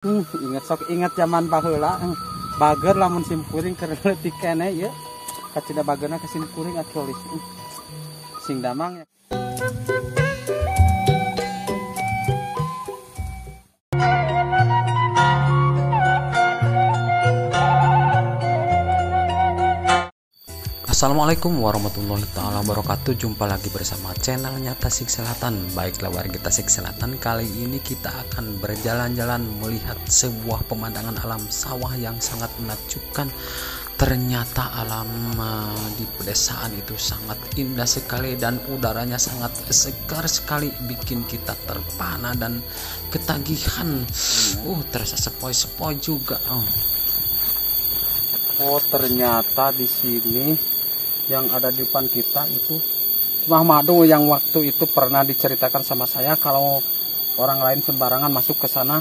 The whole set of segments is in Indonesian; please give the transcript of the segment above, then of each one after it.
Ingat zaman baheula bager lamun simkuring keur leutik keneh ieu kacida bageurna ke simkuring atuh sing damang ya. Assalamualaikum warahmatullahi taala wabarakatuh. Jumpa lagi bersama channelnya Tasik Selatan. Baiklah warga Tasik Selatan, kali ini kita akan berjalan-jalan melihat sebuah pemandangan alam sawah yang sangat menakjubkan. Ternyata alam di pedesaan itu sangat indah sekali dan udaranya sangat segar sekali, bikin kita terpana dan ketagihan. Terasa sepoi-sepoi juga. Ternyata di sini yang ada di depan kita itu Sumah Madu yang waktu itu pernah diceritakan sama saya kalau orang lain sembarangan masuk ke sana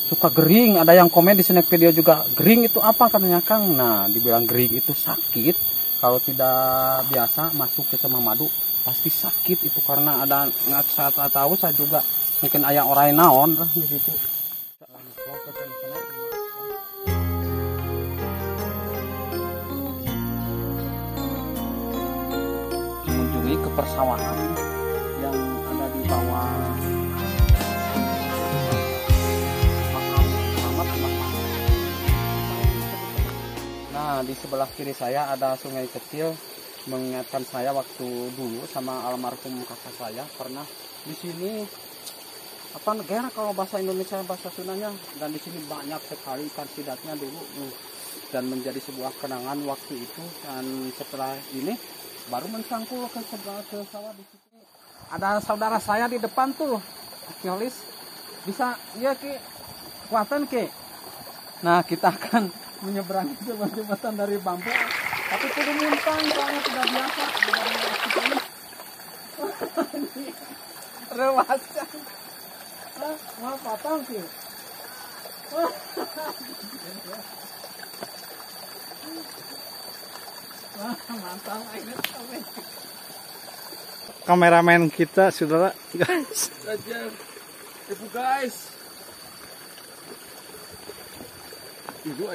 suka gering. Ada yang komen di snack video juga, gering itu apa katanya Kang? Nah, dibilang gering itu sakit. Kalau tidak biasa masuk ke Sumah Madu pasti sakit itu, karena ada nggak saya tahu, saya juga mungkin ayah orang naon di situ. Ke persawahan yang ada di bawah Nah, di sebelah kiri saya ada sungai kecil, mengingatkan saya waktu dulu sama almarhum kakak saya pernah di sini apa negara kalau bahasa Indonesia bahasa Sundanya, dan di sini banyak sekali ikan sidatnya dulu dan menjadi sebuah kenangan waktu itu. Dan setelah ini baru mencangkul ke sawah di sini. Ada saudara saya di depan tuh, Yolis. Bisa ya Ki, kuatan Ki. Nah, kita akan menyeberangi sebuah jembatan dari bambu. Tapi kudu muntang soalnya tidak biasa. Rewasa. Mau patang Ki. Mantap, kameramen kita saudara guys. Ibu guys. Ibu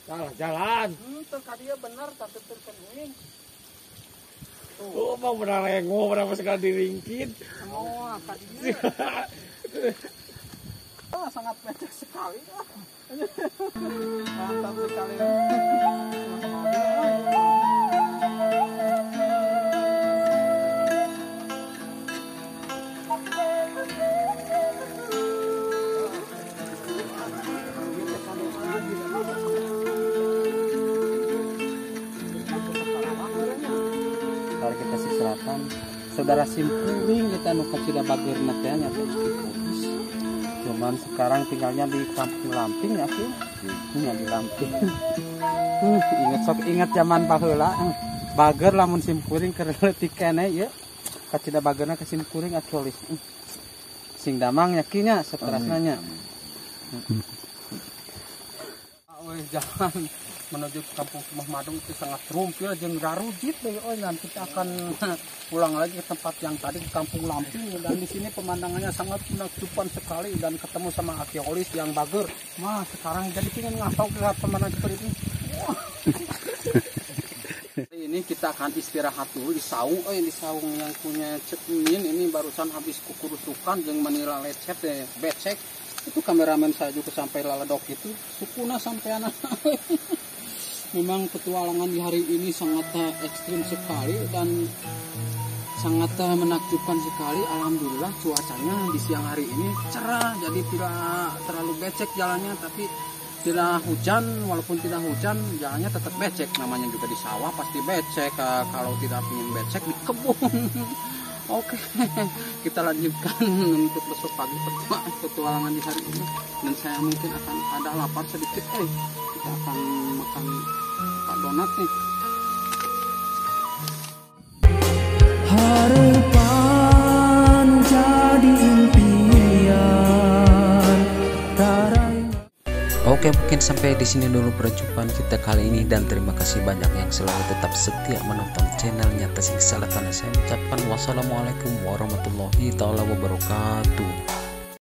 salah jalan. Tadi benar tak terkening. Mau benar lengo berapa sekali diringkit. Tadinya. Sangat becek sekali. Mantap sekali. Dari kita Tasik Selatan, saudara simkuring kita nu kacida bageurna teh nya Putis. Cuman sekarang tinggalnya di Kampung Lamping ya sih. Di Lamping. Ingat zaman baheula bager lamun simkuring keur leutik keneh ieu kacida bageurna ke simkuring atuh sing damang yakinya seterusnya nya. Jalan menuju Kampung Sumah Madu itu sangat rumpil jeung garujit deh. Dan kita akan pulang lagi ke tempat yang tadi ke Kampung Lamping, dan di sini pemandangannya sangat menakjubkan sekali dan ketemu sama Aki Olis yang bager. Sekarang jadi pengen ngasau lihat pemandangan seperti ini. Ini kita akan istirahat dulu di saung. Di saung yang punya Cekmin ini barusan habis kukurusukan jeung menila lecet becek. Itu kameramen saya juga sampai laledok itu sukuna sampai anak. Memang petualangan di hari ini sangat ekstrim sekali dan sangat menakjubkan sekali. Alhamdulillah cuacanya di siang hari ini cerah, jadi tidak terlalu becek jalannya, tapi tidak hujan. Walaupun tidak hujan jalannya tetap becek, namanya juga di sawah pasti becek. Kalau tidak ingin becek di kebun. Oke, kita lanjutkan untuk besok pagi petualangan di hari ini. Dan saya mungkin akan ada lapar sedikit. Kita akan makan Pak Donat nih. Harapan jadi impian. Oke, mungkin sampai di sini dulu perjumpaan kita kali ini, dan terima kasih banyak yang selalu tetap setia menonton channelnya Tasik Selatan. Saya ucapkan wassalamualaikum warahmatullahi taala wabarakatuh.